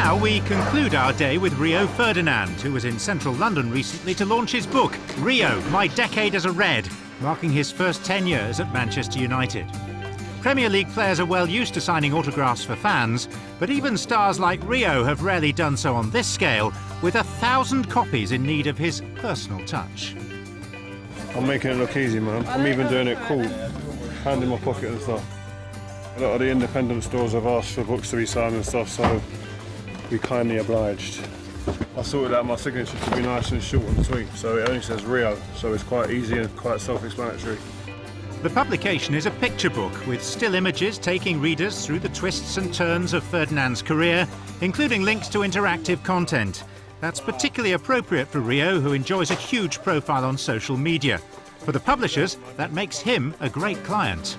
Now we conclude our day with Rio Ferdinand, who was in central London recently to launch his book, Rio, My Decade as a Red, marking his first 10 years at Manchester United. Premier League players are well used to signing autographs for fans, but even stars like Rio have rarely done so on this scale, with 1,000 copies in need of his personal touch. I'm making it look easy, man. I'm even doing it cool, hand in my pocket and stuff. A lot of the independent stores have asked for books to be signed and stuff, so we kindly obliged. I sorted out my signature to be nice and short and sweet, so it only says Rio, so it's quite easy and quite self-explanatory. The publication is a picture book with still images taking readers through the twists and turns of Ferdinand's career, including links to interactive content. That's particularly appropriate for Rio, who enjoys a huge profile on social media. For the publishers, that makes him a great client.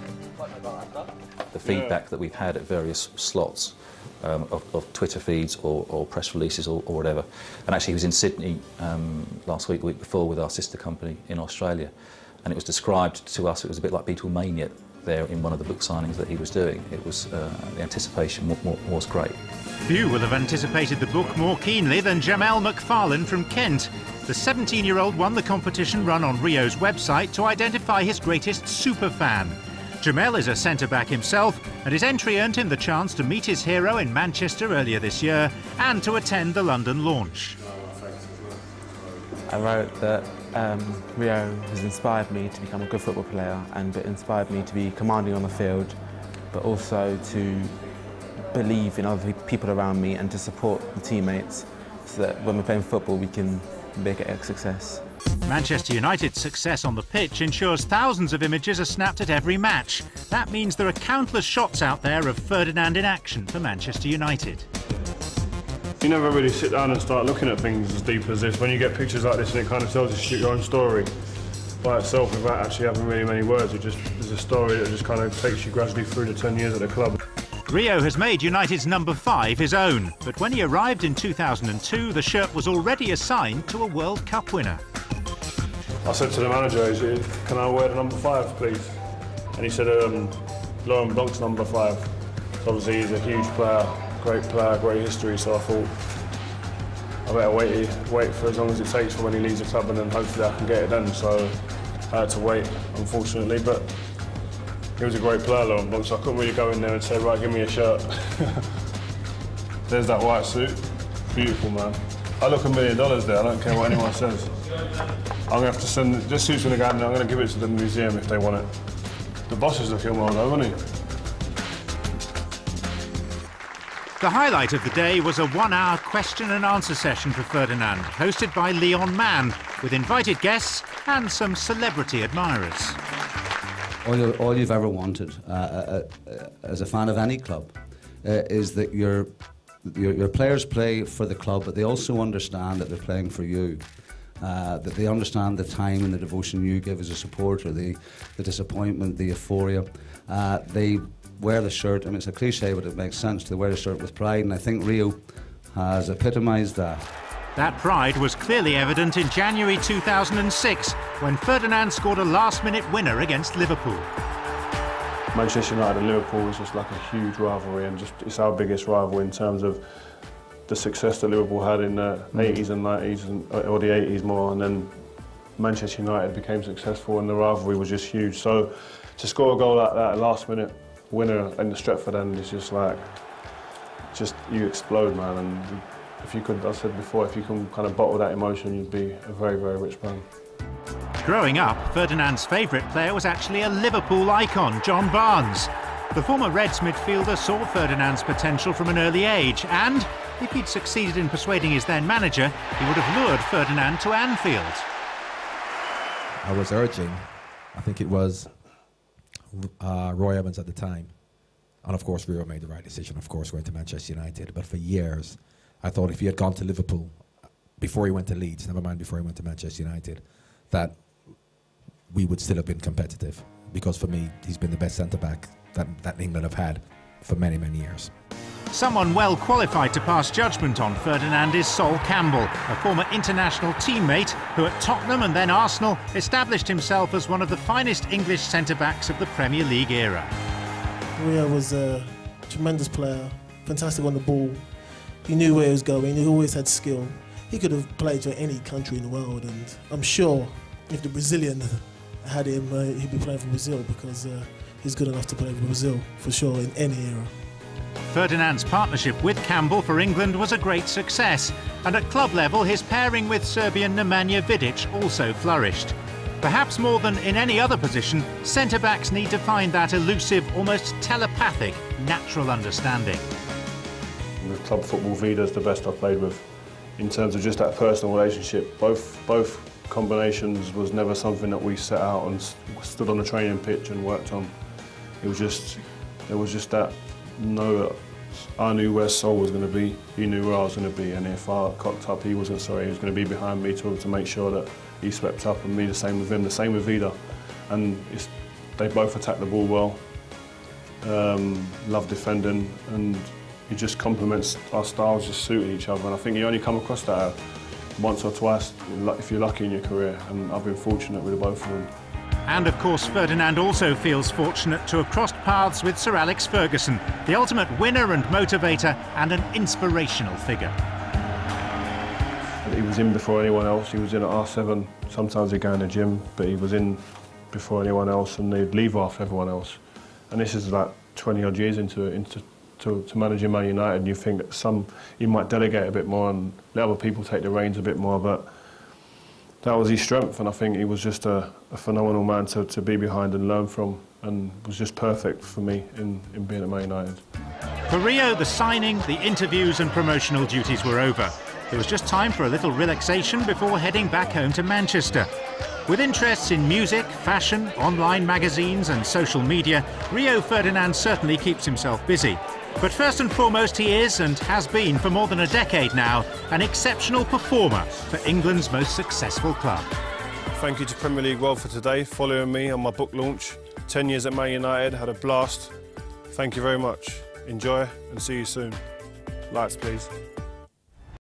The feedback that we've had at various slots of Twitter feeds or press releases or whatever. And actually he was in Sydney last week, the week before, with our sister company in Australia. And it was described to us, it was a bit like Beatlemania there in one of the book signings that he was doing. It was, the anticipation was great. Few will have anticipated the book more keenly than Jamel McFarlane from Kent. The 17-year-old won the competition run on Rio's website to identify his greatest superfan. Jamel is a centre-back himself, and his entry earned him the chance to meet his hero in Manchester earlier this year and to attend the London launch. I wrote that Rio has inspired me to become a good football player and inspired me to be commanding on the field, but also to believe in other people around me and to support the teammates so that when we're playing football we can make it a success. Manchester United's success on the pitch ensures thousands of images are snapped at every match. That means there are countless shots out there of Ferdinand in action for Manchester United. You never really sit down and start looking at things as deep as this. When you get pictures like this and it kind of tells you your own story by itself without actually having really many words, it just is a story that just kind of takes you gradually through the 10 years at the club. Rio has made United's number 5 his own, but when he arrived in 2002, the shirt was already assigned to a World Cup winner. I said to the manager, can I wear the number 5, please? And he said, Laurent Blanc's number 5. So obviously he's a huge player, great history, so I thought I better wait for as long as it takes for when he leaves the club, and then hopefully I can get it then. So I had to wait, unfortunately, but he was a great player, Laurent Blanc, so I couldn't really go in there and say, right, give me a shirt. There's that white suit. Beautiful, man. I look $1 million there, I don't care what anyone says. I'm going to have to send this suit's going to go in there, I'm going to give it to the museum if they want it. The boss is looking well though, isn't he? The highlight of the day was a 1-hour question and answer session for Ferdinand, hosted by Leon Mann, with invited guests and some celebrity admirers. All you've ever wanted as a fan of any club is that your players play for the club, but they also understand that they're playing for you. That they understand the time and the devotion you give as a supporter, the disappointment, the euphoria. They wear the shirt, I mean it's a cliche but it makes sense, to wear the shirt with pride, and I think Rio has epitomised that. That pride was clearly evident in January 2006 when Ferdinand scored a last-minute winner against Liverpool. Manchester United and Liverpool is just like a huge rivalry, and it's our biggest rival in terms of the success that Liverpool had in the 80s and 90s, or the 80s more, and then Manchester United became successful and the rivalry was just huge. So to score a goal like that, a last-minute winner in the Stretford end, is just like, you explode, man. And if you could, I said before, if you can kind of bottle that emotion, you'd be a very, very rich man. Growing up, Ferdinand's favourite player was actually a Liverpool icon, John Barnes. The former Reds midfielder saw Ferdinand's potential from an early age, and if he'd succeeded in persuading his then manager, he would have lured Ferdinand to Anfield. I was urging, I think it was Roy Evans at the time, and of course Rio made the right decision, of course, going to Manchester United, but for years I thought if he had gone to Liverpool before he went to Leeds, never mind before he went to Manchester United, that we would still have been competitive, because for me he's been the best centre-back that England have had for many, many years. Someone well qualified to pass judgment on Ferdinand is Sol Campbell, a former international teammate who at Tottenham and then Arsenal established himself as one of the finest English centre-backs of the Premier League era. Rio was a tremendous player, fantastic on the ball, He knew where he was going, he always had skill. He could have played for any country in the world, and I'm sure if the Brazilian had him, he'd be playing for Brazil, because he's good enough to play for Brazil, for sure, in any era. Ferdinand's partnership with Campbell for England was a great success, and at club level his pairing with Serbian Nemanja Vidic also flourished. Perhaps more than in any other position, centre-backs need to find that elusive, almost telepathic, natural understanding. The club football, Vida's the best I've played with. In terms of just that personal relationship, both combinations was never something that we set out and stood on the training pitch and worked on. It was just that know that I knew where Sol was going to be, he knew where I was going to be, and if I cocked up, he was going to be behind me to make sure that he swept up, and me the same with him, the same with Vida. And they both attack the ball well, love defending, and it just complements, our styles just suited each other, and I think you only come across that once or twice if you're lucky in your career, and I've been fortunate with both of them. And of course Ferdinand also feels fortunate to have crossed paths with Sir Alex Ferguson, the ultimate winner and motivator and an inspirational figure. He was in before anyone else. He was in at R7. Sometimes he'd go in the gym, but he was in before anyone else, and they'd leave after everyone else. And this is like 20 odd years into managing Man United, and you think that he might delegate a bit more and let other people take the reins a bit more, but that was his strength, and I think he was just a phenomenal man to be behind and learn from, and was just perfect for me in being at Man United. For Rio, the signing, the interviews and promotional duties were over. There was just time for a little relaxation before heading back home to Manchester. With interests in music, fashion, online magazines and social media, Rio Ferdinand certainly keeps himself busy. But first and foremost, he is, and has been for more than a decade now, an exceptional performer for England's most successful club. Thank you to Premier League World for today, following me on my book launch. 10 years at Man United, had a blast. Thank you very much. Enjoy and see you soon. Lights, please.